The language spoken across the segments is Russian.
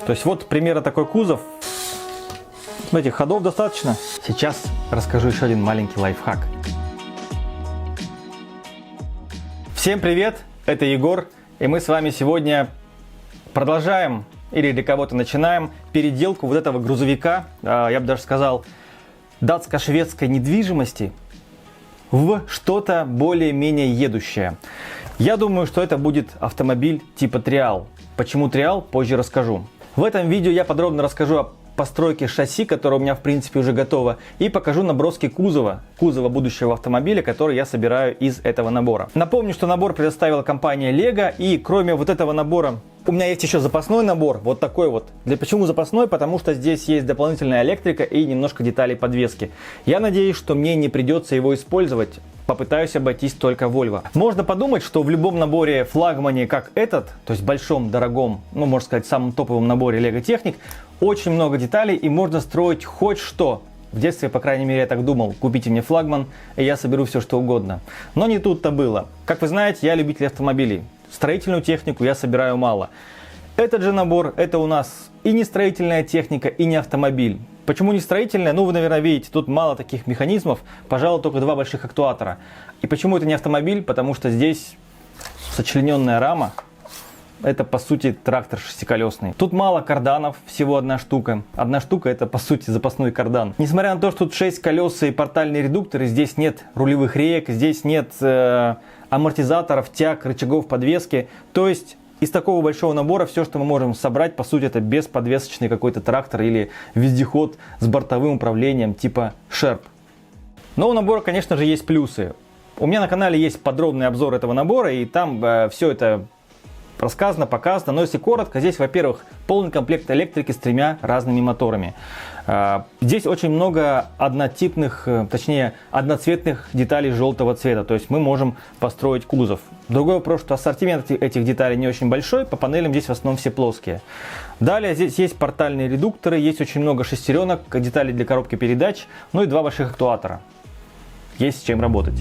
То есть вот примера такой кузов. Этих ходов достаточно. Сейчас расскажу еще один маленький лайфхак. Всем привет, это Егор, и мы с вами сегодня продолжаем, или для кого-то начинаем, переделку вот этого грузовика, я бы даже сказал, датско-шведской недвижимости в что-то более-менее едущее. Я думаю, что это будет автомобиль типа Триал. Почему Триал, позже расскажу. В этом видео я подробно расскажу о постройке шасси, которое у меня в принципе уже готово, и покажу наброски кузова будущего автомобиля, который я собираю из этого набора. Напомню, что набор предоставила компания Lego, и кроме вот этого набора у меня есть еще запасной набор, вот такой вот. Почему запасной? Потому что здесь есть дополнительная электрика и немножко деталей подвески. Я надеюсь, что мне не придется его использовать. Попытаюсь обойтись только Volvo. Можно подумать, что в любом наборе флагмане, как этот, то есть большом, дорогом, ну, можно сказать, самом топовом наборе Lego Technic, очень много деталей и можно строить хоть что. В детстве, по крайней мере, я так думал. Купите мне флагман, и я соберу все, что угодно. Но не тут-то было. Как вы знаете, я любитель автомобилей. Строительную технику я собираю мало. Этот же набор, это у нас и не строительная техника, и не автомобиль. Почему не строительная? Ну, вы, наверное, видите, тут мало таких механизмов, пожалуй, только два больших актуатора. И почему это не автомобиль? Потому что здесь сочлененная рама. Это, по сути, трактор шестиколесный. Тут мало карданов, всего одна штука. Одна штука — это, по сути, запасной кардан. Несмотря на то, что тут 6 колес и портальные редукторы, здесь нет рулевых реек, здесь нет амортизаторов, тяг, рычагов подвески. То есть из такого большого набора все, что мы можем собрать, по сути, это бесподвесочный какой-то трактор или вездеход с бортовым управлением типа Sherp. Но у набора, конечно же, есть плюсы. У меня на канале есть подробный обзор этого набора, и там все это рассказано, показано. Но если коротко, здесь, во-первых, полный комплект электрики с 3 разными моторами. Здесь очень много однотипных, точнее, одноцветных деталей желтого цвета. То есть мы можем построить кузов. Другой вопрос, что ассортимент этих деталей не очень большой. По панелям здесь в основном все плоские. Далее здесь есть портальные редукторы, есть очень много шестеренок, деталей для коробки передач, ну и 2 больших актуатора. Есть с чем работать.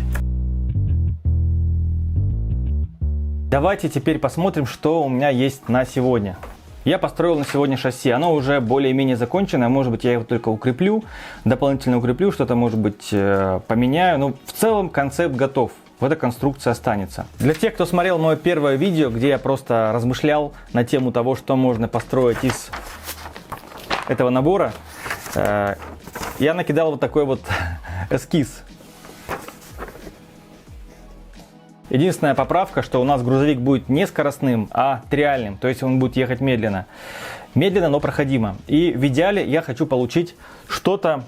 Давайте теперь посмотрим, что у меня есть на сегодня. Я построил на сегодня шасси. Оно уже более-менее закончено. Может быть, я его только укреплю, дополнительно укреплю, что-то, может быть, поменяю. Но в целом концепт готов. Эта конструкция останется. Для тех, кто смотрел мое первое видео, где я просто размышлял на тему того, что можно построить из этого набора, я накидал вот такой вот эскиз. Единственная поправка, что у нас грузовик будет не скоростным, а триальным, то есть он будет ехать медленно. Медленно, но проходимо. И в идеале я хочу получить что-то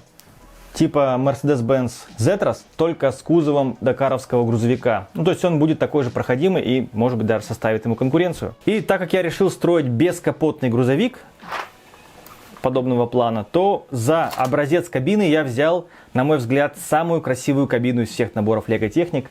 типа Mercedes-Benz Z-Trass, только с кузовом дакаровского грузовика. Ну, то есть он будет такой же проходимый и, может быть, даже составит ему конкуренцию. И так как я решил строить бескапотный грузовик подобного плана, то за образец кабины я взял, на мой взгляд, самую красивую кабину из всех наборов Lego Technic.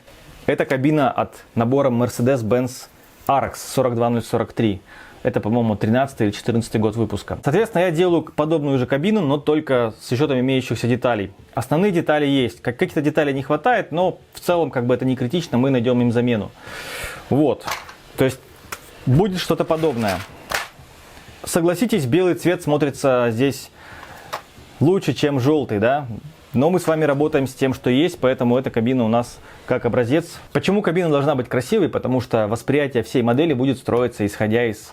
Это кабина от набора Mercedes-Benz RX 42043. Это, по-моему, 13 или 14 год выпуска. Соответственно, я делаю подобную же кабину, но только с учетом имеющихся деталей. Основные детали есть. Каких-то деталей не хватает, но в целом как бы это не критично, мы найдем им замену. Вот. То есть будет что-то подобное. Согласитесь, белый цвет смотрится здесь лучше, чем желтый, да? Но мы с вами работаем с тем, что есть, поэтому эта кабина у нас как образец. Почему кабина должна быть красивой? Потому что восприятие всей модели будет строиться, исходя из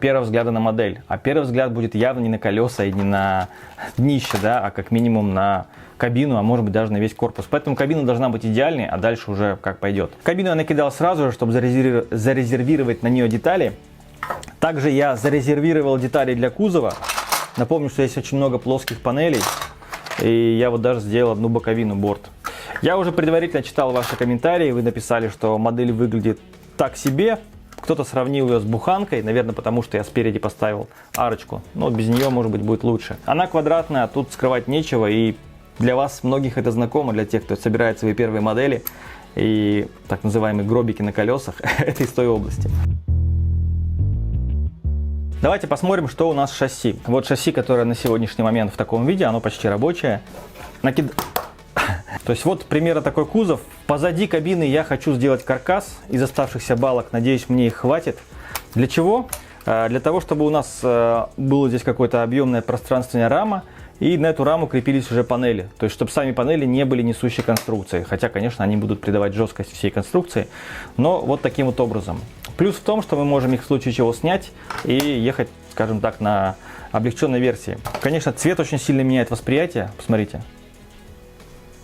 первого взгляда на модель. А первый взгляд будет явно не на колеса и не на днище, да, а как минимум на кабину, а может быть даже на весь корпус. Поэтому кабина должна быть идеальной, а дальше уже как пойдет. Кабину я накидал сразу же, чтобы зарезервировать на нее детали. Также я зарезервировал детали для кузова. Напомню, что есть очень много плоских панелей. И я вот даже сделал одну боковину, борт. Я уже предварительно читал ваши комментарии. Вы написали, что модель выглядит так себе. Кто-то сравнил ее с буханкой. Наверное, потому что я спереди поставил арочку. Но без нее, может быть, будет лучше. Она квадратная, а тут скрывать нечего. И для вас многих это знакомо. Для тех, кто собирает свои первые модели. И так называемые гробики на колесах. Это из той области. Давайте посмотрим, что у нас с шасси. Вот шасси, которое на сегодняшний момент в таком виде, оно почти рабочее. То есть вот примерно такой кузов. Позади кабины я хочу сделать каркас из оставшихся балок. Надеюсь, мне их хватит. Для чего? для того, чтобы у нас было здесь какое-то объемное пространственная рама, и на эту раму крепились уже панели. То есть, чтобы сами панели не были несущей конструкцией. Хотя, конечно, они будут придавать жесткость всей конструкции, но вот таким вот образом. Плюс в том, что мы можем их в случае чего снять и ехать, скажем так, на облегченной версии. Конечно, цвет очень сильно меняет восприятие. Посмотрите.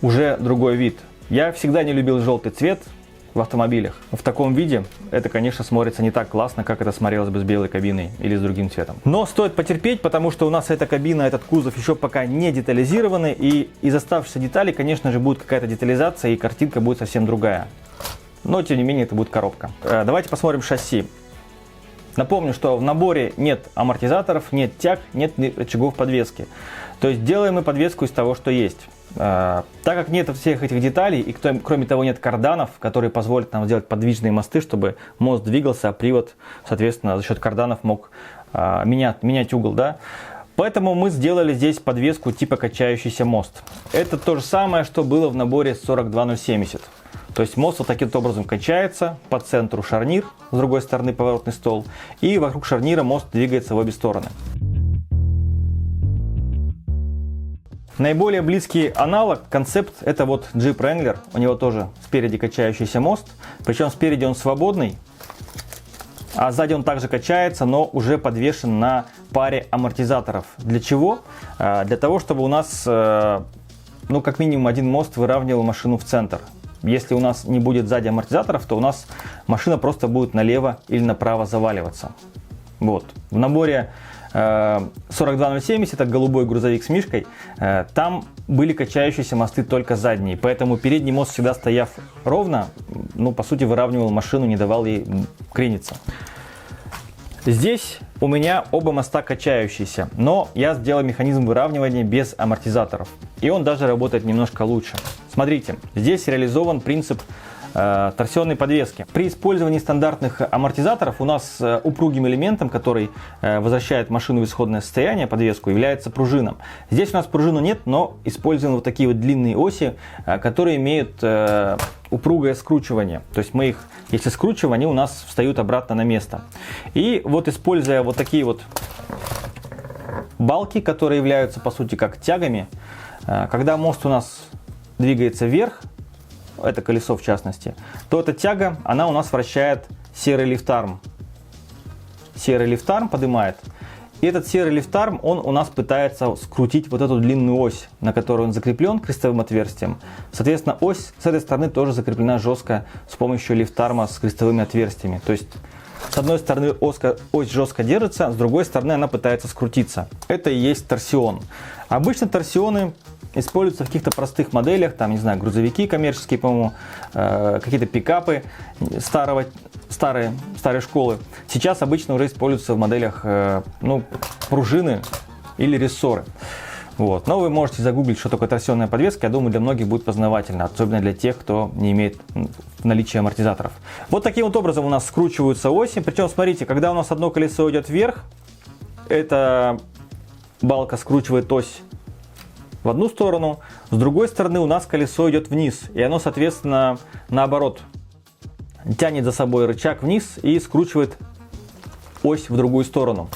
Уже другой вид. Я всегда не любил желтый цвет в автомобилях. В таком виде это, конечно, смотрится не так классно, как это смотрелось бы с белой кабиной или с другим цветом. Но стоит потерпеть, потому что у нас эта кабина, этот кузов еще пока не детализированы, и из оставшихся деталей, конечно же, будет какая-то детализация, и картинка будет совсем другая. Но, тем не менее, это будет коробка. Давайте посмотрим шасси. Напомню, что в наборе нет амортизаторов, нет тяг, нет рычагов подвески. То есть делаем мы подвеску из того, что есть. Так как нет всех этих деталей, и кроме того нет карданов, которые позволят нам сделать подвижные мосты, чтобы мост двигался, а привод, соответственно, за счет карданов мог менять угол, да? Поэтому мы сделали здесь подвеску типа качающийся мост. Это то же самое, что было в наборе 42070. То есть мост вот таким образом качается, по центру шарнир, с другой стороны поворотный стол, и вокруг шарнира мост двигается в обе стороны. Наиболее близкий аналог, концепт, это вот Jeep Wrangler. У него тоже спереди качающийся мост. Причем спереди он свободный, а сзади он также качается, но уже подвешен на паре амортизаторов. Для чего? Для того, чтобы у нас, ну, как минимум один мост выравнивал машину в центр. Если у нас не будет сзади амортизаторов, то у нас машина просто будет налево или направо заваливаться. Вот. В наборе 42070, это голубой грузовик с мишкой, там были качающиеся мосты только задние, поэтому передний мост, всегда стояв ровно, ну, по сути, выравнивал машину, не давал ей крениться. Здесь у меня оба моста качающиеся, но я сделал механизм выравнивания без амортизаторов, и он даже работает немножко лучше. Смотрите, здесь реализован принцип торсионной подвески. При использовании стандартных амортизаторов у нас упругим элементом, который возвращает машину в исходное состояние, подвеску, является пружина. Здесь у нас пружины нет, но используем вот такие вот длинные оси, которые имеют упругое скручивание. То есть мы их, если скручиваем, они у нас встают обратно на место. И вот, используя вот такие вот балки, которые являются по сути как тягами, когда мост у нас двигается вверх, это колесо в частности, то эта тяга, она у нас вращает серый лифтарм. Серый лифтарм поднимает. И этот серый лифтарм, он у нас пытается скрутить вот эту длинную ось, на которую он закреплен крестовым отверстием. Соответственно, ось с этой стороны тоже закреплена жестко с помощью лифтарма с крестовыми отверстиями. То есть, с одной стороны ось жестко держится, с другой стороны она пытается скрутиться. Это и есть торсион. Обычно торсионы используются в каких-то простых моделях, там, не знаю, грузовики коммерческие, по-моему, какие-то пикапы старой школы. Сейчас обычно уже используются в моделях, ну, пружины или рессоры. Вот. Но вы можете загуглить, что такое торсионная подвеска. Я думаю, для многих будет познавательно, особенно для тех, кто не имеет наличия амортизаторов. Вот таким вот образом у нас скручиваются оси. Причем, смотрите, когда у нас одно колесо идет вверх, эта балка скручивает ось в одну сторону, с другой стороны у нас колесо идет вниз, и оно, соответственно, наоборот, тянет за собой рычаг вниз и скручивает ось в другую сторону.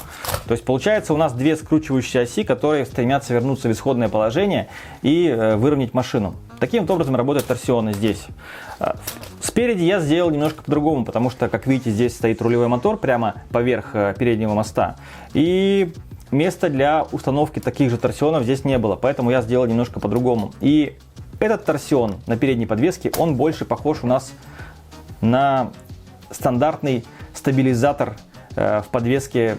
То есть получается у нас две скручивающие оси, которые стремятся вернуться в исходное положение и выровнять машину. Таким вот образом работают торсионы здесь. Спереди я сделал немножко по-другому, потому что, как видите, здесь стоит рулевой мотор прямо поверх переднего моста. И места для установки таких же торсионов здесь не было, поэтому я сделал немножко по-другому. И этот торсион на передней подвеске, он больше похож у нас на стандартный стабилизатор в подвеске,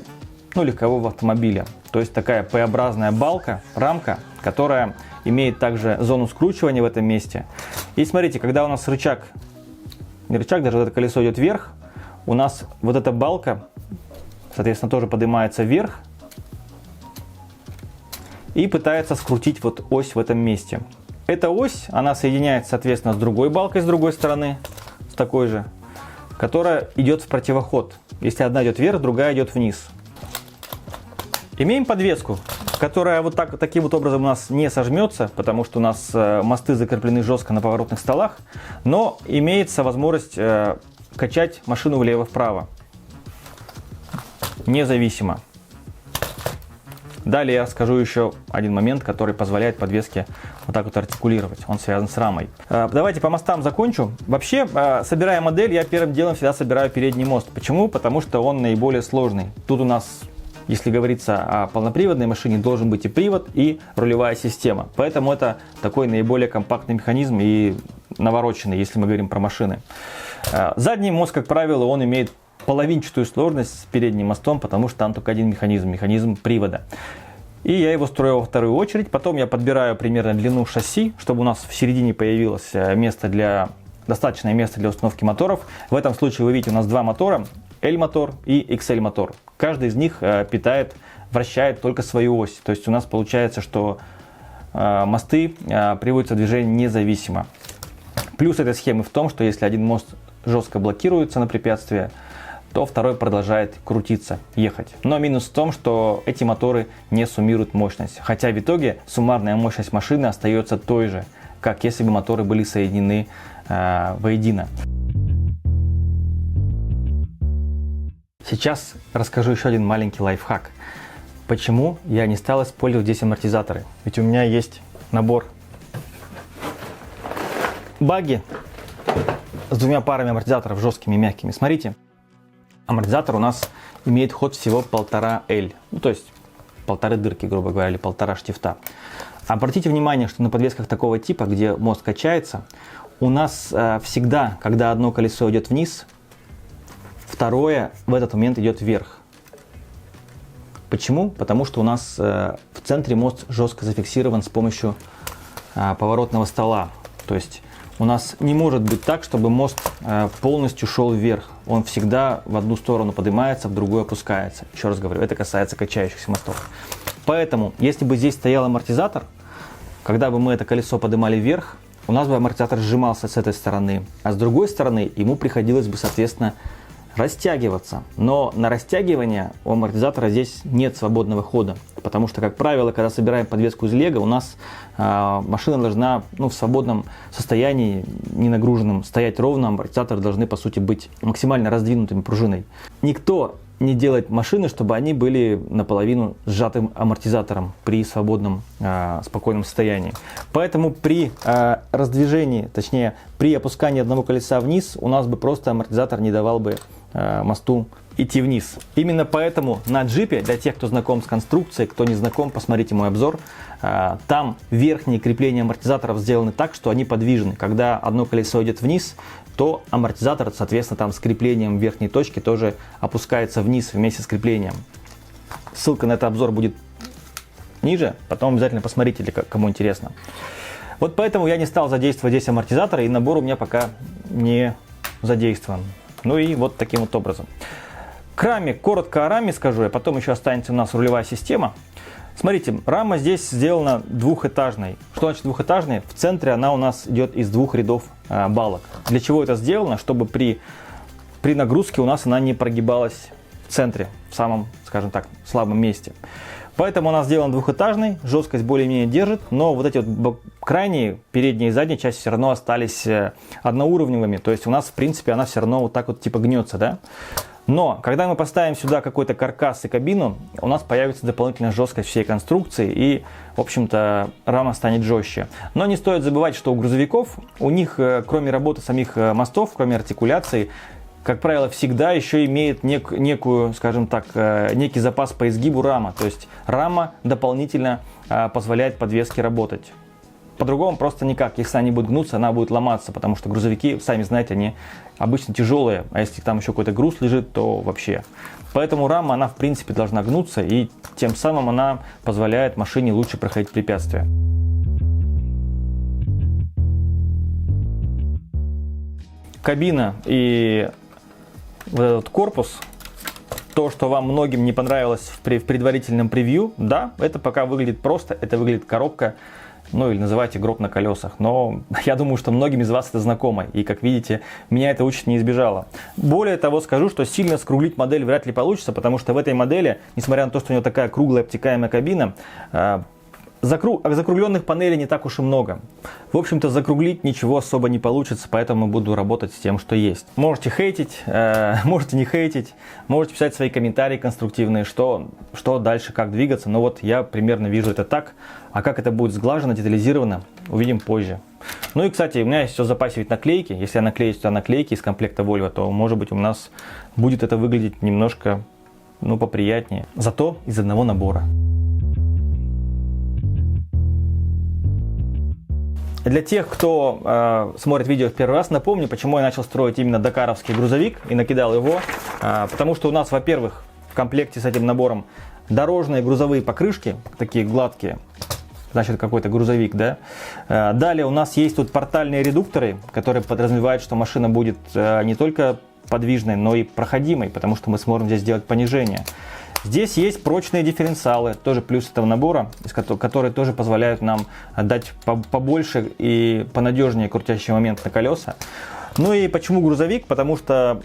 ну, легкового автомобиля. То есть такая П-образная балка, рамка, которая имеет также зону скручивания в этом месте. И смотрите, когда у нас рычаг, не рычаг, даже вот это колесо идет вверх, у нас вот эта балка, соответственно, тоже поднимается вверх и пытается скрутить вот ось в этом месте. Эта ось, она соединяется, соответственно, с другой балкой с другой стороны, с такой же, которая идет в противоход. Если одна идет вверх, другая идет вниз. Имеем подвеску, которая вот таким вот образом у нас не сожмется, потому что у нас мосты закреплены жестко на поворотных столах, но имеется возможность качать машину влево-вправо. независимо. Далее я расскажу еще один момент, который позволяет подвеске вот так вот артикулировать. Он связан с рамой. Давайте по мостам закончу. Вообще, собирая модель, я первым делом всегда собираю передний мост. Почему? Потому что он наиболее сложный. Тут у нас, если говорится о полноприводной машине, должен быть и привод, и рулевая система. Поэтому это такой наиболее компактный механизм и навороченный, если мы говорим про машины. Задний мост, как правило, он имеет половинчатую сложность с передним мостом, потому что там только один механизм привода. И я его строю во вторую очередь. Потом я подбираю примерно длину шасси, чтобы у нас в середине появилось достаточное место для установки моторов. В этом случае вы видите, у нас два мотора, L-мотор и XL-мотор. Каждый из них вращает только свою ось. То есть у нас получается, что мосты приводятся в движение независимо. Плюс этой схемы в том, что если один мост жестко блокируется на препятствие, то второй продолжает крутиться, ехать. Но минус в том, что эти моторы не суммируют мощность. Хотя в итоге суммарная мощность машины остается той же, как если бы моторы были соединены воедино. Сейчас расскажу еще один маленький лайфхак. Почему я не стал использовать здесь амортизаторы? Ведь у меня есть набор багги с двумя парами амортизаторов, жесткими и мягкими. Смотрите. Амортизатор у нас имеет ход всего 1,5 L, то есть полторы дырки, грубо говоря, или полтора штифта. Обратите внимание, что на подвесках такого типа, где мост качается, у нас всегда, когда одно колесо идет вниз, второе в этот момент идет вверх. Почему? Потому что у нас в центре мост жестко зафиксирован с помощью поворотного стола. То есть у нас не может быть так, чтобы мост полностью шел вверх. Он всегда в одну сторону поднимается, в другую опускается. Еще раз говорю, это касается качающихся мостов. Поэтому, если бы здесь стоял амортизатор, когда бы мы это колесо поднимали вверх, у нас бы амортизатор сжимался с этой стороны, а с другой стороны ему приходилось бы, соответственно, растягиваться. Но на растягивание у амортизатора здесь нет свободного хода, потому что, как правило, когда собираем подвеску из лего, у нас машина должна в свободном состоянии, не нагруженном, стоять ровно, амортизаторы должны, по сути, быть максимально раздвинутыми пружиной. Никто не делает машины, чтобы они были наполовину сжатым амортизатором при свободном, спокойном состоянии. Поэтому при раздвижении, точнее, при опускании одного колеса вниз, у нас бы просто амортизатор не давал бы мосту идти вниз. Именно поэтому на джипе, для тех, кто знаком с конструкцией, кто не знаком, посмотрите мой обзор, там верхние крепления амортизаторов сделаны так, что они подвижны. Когда одно колесо идет вниз, то амортизатор, соответственно, там с креплением верхней точки тоже опускается вниз вместе с креплением. Ссылка на этот обзор будет ниже, потом обязательно посмотрите, кому интересно. Вот поэтому я не стал задействовать здесь амортизаторы, и набор у меня пока не задействован. Ну и вот таким вот образом. К раме, коротко о раме скажу, а потом еще останется у нас рулевая система. Смотрите, рама здесь сделана двухэтажной. Что значит двухэтажной? В центре она у нас идет из двух рядов балок. Для чего это сделано? Чтобы при нагрузке у нас она не прогибалась в центре, в самом, скажем так, слабом месте. Поэтому она сделана двухэтажной, жесткость более-менее держит, но вот эти вот крайние, передние и задние части все равно остались одноуровневыми. То есть у нас, в принципе, она все равно вот так вот типа гнется, да? Но, когда мы поставим сюда какой-то каркас и кабину, у нас появится дополнительная жесткость всей конструкции и, в общем-то, рама станет жестче. Но не стоит забывать, что у грузовиков, у них, кроме работы самих мостов, кроме артикуляции, как правило, всегда еще имеет некую, скажем так, некий запас по изгибу рама. То есть рама дополнительно позволяет подвеске работать. По-другому просто никак. Если она не будет гнуться, она будет ломаться, потому что грузовики, сами знаете, они обычно тяжелые, а если там еще какой-то груз лежит, то вообще. Поэтому рама, она в принципе должна гнуться, и тем самым она позволяет машине лучше проходить препятствия. Кабина и вот этот корпус, то, что вам многим не понравилось в предварительном превью, да, это пока выглядит просто, это выглядит коробка, ну или называйте гроб на колесах, но я думаю, что многим из вас это знакомо, и как видите, меня это участь не избежало. Более того, скажу, что сильно скруглить модель вряд ли получится, потому что в этой модели, несмотря на то, что у нее такая круглая обтекаемая кабина, Закругленных панелей не так уж и много. В общем-то, закруглить ничего особо не получится, поэтому буду работать с тем, что есть. Можете хейтить, можете не хейтить, можете писать свои комментарии конструктивные, что дальше, как двигаться. Но вот я примерно вижу это так, а как это будет сглажено, детализировано, увидим позже. Ну и, кстати, у меня есть все в запасе ведь наклейки. Если я наклею сюда наклейки из комплекта Volvo, то, может быть, у нас будет это выглядеть немножко, поприятнее. Зато из одного набора. Для тех, кто смотрит видео в первый раз, напомню, почему я начал строить именно дакаровский грузовик и накидал его. Потому что у нас, во-первых, в комплекте с этим набором дорожные грузовые покрышки, такие гладкие, значит какой-то грузовик, да. Далее у нас есть тут портальные редукторы, которые подразумевают, что машина будет не только подвижной, но и проходимой, потому что мы сможем здесь сделать понижение. Здесь есть прочные дифференциалы, тоже плюс этого набора, которые тоже позволяют нам дать побольше и понадежнее крутящий момент на колеса. Ну и почему грузовик? Потому что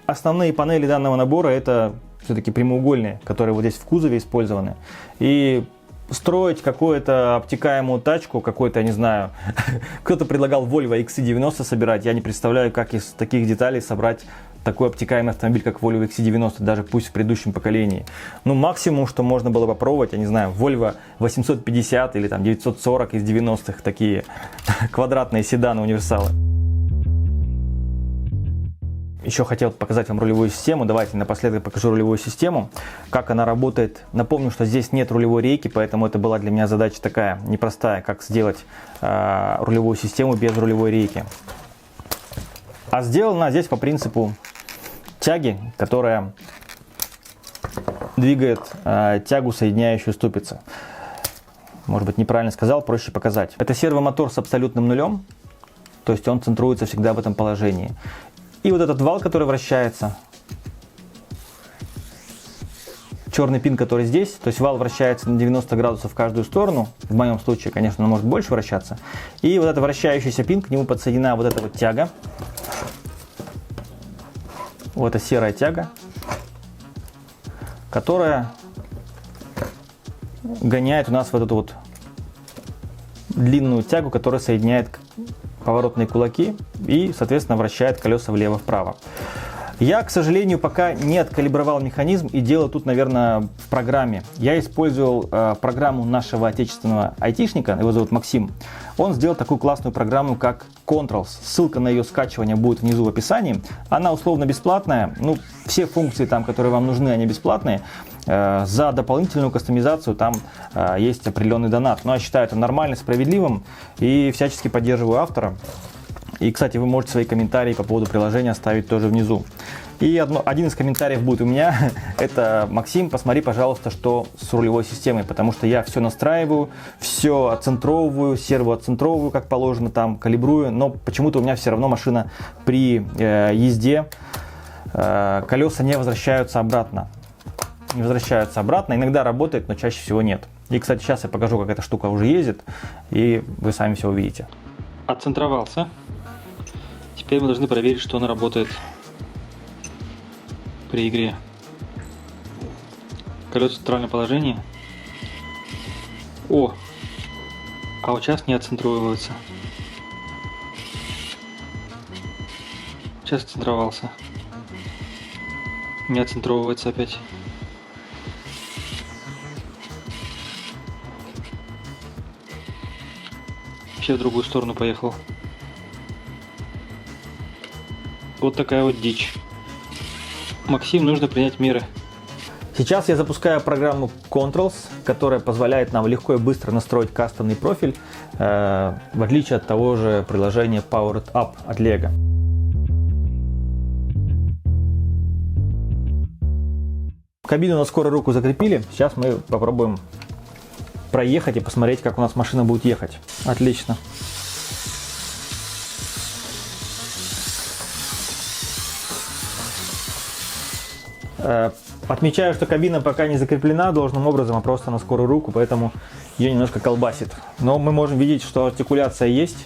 основные панели данного набора это все-таки прямоугольные, которые вот здесь в кузове использованы. И строить какую-то обтекаемую тачку, какой-то, я не знаю, кто-то предлагал Volvo XC90 собирать, я не представляю, как из таких деталей собрать такой обтекаемый автомобиль, как Volvo XC90, даже пусть в предыдущем поколении. Максимум, что можно было попробовать, я не знаю, Volvo 850 или там 940 из 90-х, такие квадратные седаны, универсалы. Еще хотел показать вам рулевую систему. Давайте напоследок покажу рулевую систему, как она работает. Напомню, что здесь нет рулевой рейки, поэтому это была для меня задача такая непростая, как сделать рулевую систему без рулевой рейки. А сделана здесь по принципу тяги, которая двигает тягу, соединяющую ступицы. Может быть, неправильно сказал, проще показать. Это сервомотор с абсолютным нулем, то есть он центруется всегда в этом положении. И вот этот вал, который вращается, черный пин, который здесь, то есть вал вращается на 90 градусов в каждую сторону, в моем случае, конечно, он может больше вращаться. И вот этот вращающийся пин, к нему подсоединена вот эта вот тяга. Вот эта серая тяга, которая гоняет у нас вот эту вот длинную тягу, которая соединяет поворотные кулаки и, соответственно, вращает колеса влево-вправо. Я, к сожалению, пока не откалибровал механизм и дело тут, наверное, в программе. Я использовал программу нашего отечественного айтишника, его зовут Максим. Он сделал такую классную программу, как Controls. Ссылка на ее скачивание будет внизу в описании. Она условно бесплатная. Все функции, там, которые вам нужны, они бесплатные. За дополнительную кастомизацию там есть определенный донат. Но я считаю это нормально, справедливым и всячески поддерживаю автора. И, кстати, вы можете свои комментарии по поводу приложения оставить тоже внизу. И один из комментариев будет у меня. Это: Максим, посмотри, пожалуйста, что с рулевой системой, потому что я все настраиваю, все отцентровываю, серво отцентровываю, как положено, там калибрую, но почему-то у меня все равно машина при езде, колеса не возвращаются обратно. Иногда работает, но чаще всего нет. И, кстати, сейчас я покажу, как эта штука уже ездит, и вы сами все увидите. Отцентровался. Теперь мы должны проверить, что она работает при игре. Колеса в центральном положении. А вот сейчас не отцентровывается. Сейчас отцентровался. Не отцентровывается опять. Вообще в другую сторону поехал. Вот такая вот дичь. Максим, нужно принять меры. Сейчас я запускаю программу Controls, которая позволяет нам легко и быстро настроить кастомный профиль, в отличие от того же приложения Powered Up от Lego. Кабину на скорую руку закрепили. Сейчас мы попробуем проехать и посмотреть, как у нас машина будет ехать. Отлично. Отмечаю, что кабина пока не закреплена должным образом, а просто на скорую руку, поэтому ее немножко колбасит. Но мы можем видеть, что артикуляция есть.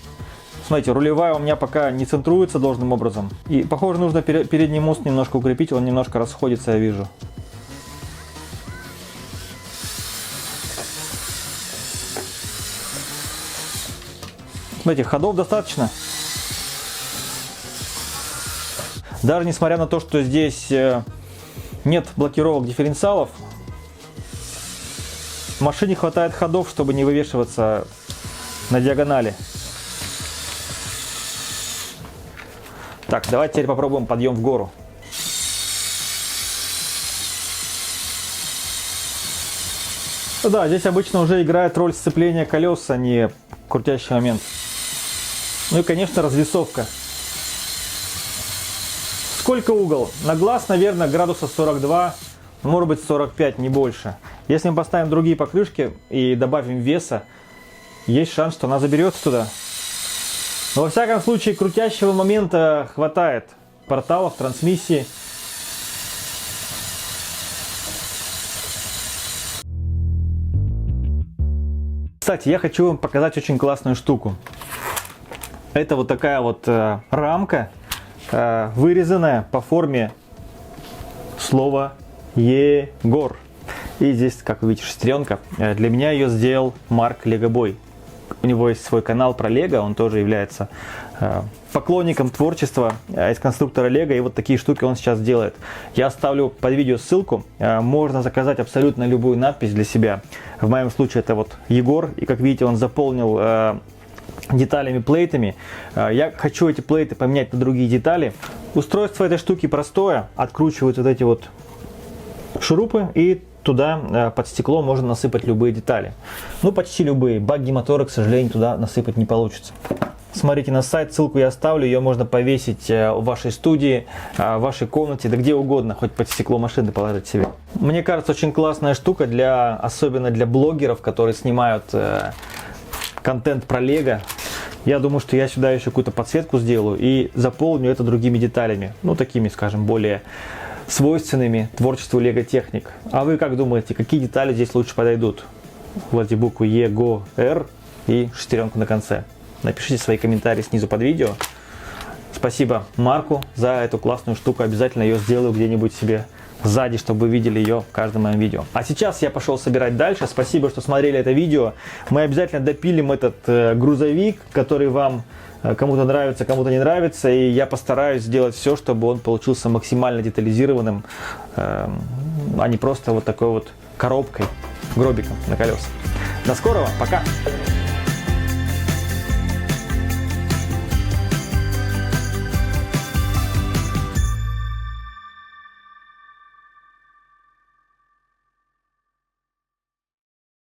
Смотрите, рулевая у меня пока не центруется должным образом. И, похоже, нужно передний мост немножко укрепить, он немножко расходится, я вижу. Смотрите, ходов достаточно. Даже несмотря на то, что здесь нет блокировок дифференциалов, в машине хватает ходов, чтобы не вывешиваться на диагонали. Так, давайте теперь попробуем подъем в гору. Да, здесь обычно уже играет роль сцепления колес, а не крутящий момент. Ну и, конечно, развесовка. Сколько угол? На глаз, наверное, градусов 42, может быть 45, не больше. Если мы поставим другие покрышки и добавим веса, есть шанс, что она заберется туда. Но во всяком случае, крутящего момента хватает. Порталов, трансмиссии. Кстати, я хочу вам показать очень классную штуку. Это вот такая вот рамка, вырезанная по форме слова Егор. И здесь, как вы видите, шестеренка. Для меня ее сделал Марк Легобой. У него есть свой канал про Лего, он тоже является поклонником творчества из конструктора Лего, и вот такие штуки он сейчас делает. Я оставлю под видео ссылку, можно заказать абсолютно любую надпись для себя. В моем случае это вот Егор, и как видите, он заполнил деталями, плейтами. Я хочу эти плейты поменять на другие детали. Устройство этой штуки простое, откручивают вот эти вот шурупы, и туда под стекло можно насыпать любые детали. Ну, почти любые. Багги мотора, к сожалению, туда насыпать не получится. Смотрите на сайт, ссылку я оставлю. Ее можно повесить в вашей студии, в вашей комнате, да где угодно, хоть под стекло машины положить себе. Мне кажется, очень классная штука, особенно для блогеров, которые снимают контент про Лего. Я думаю, что я сюда еще какую-то подсветку сделаю и заполню это другими деталями. Ну, такими, скажем, более свойственными творчеству Лего техник. А вы как думаете, какие детали здесь лучше подойдут? Вот эти буквы Е, Го, Р и шестеренку на конце. Напишите свои комментарии снизу под видео. Спасибо Марку за эту классную штуку. Обязательно ее сделаю где-нибудь себе сзади, чтобы вы видели ее в каждом моем видео. А сейчас я пошел собирать дальше. Спасибо, что смотрели это видео. Мы обязательно допилим этот грузовик, который вам кому-то нравится, кому-то не нравится, и я постараюсь сделать все, чтобы он получился максимально детализированным, а не просто вот такой вот коробкой, гробиком на колесах. До скорого, пока!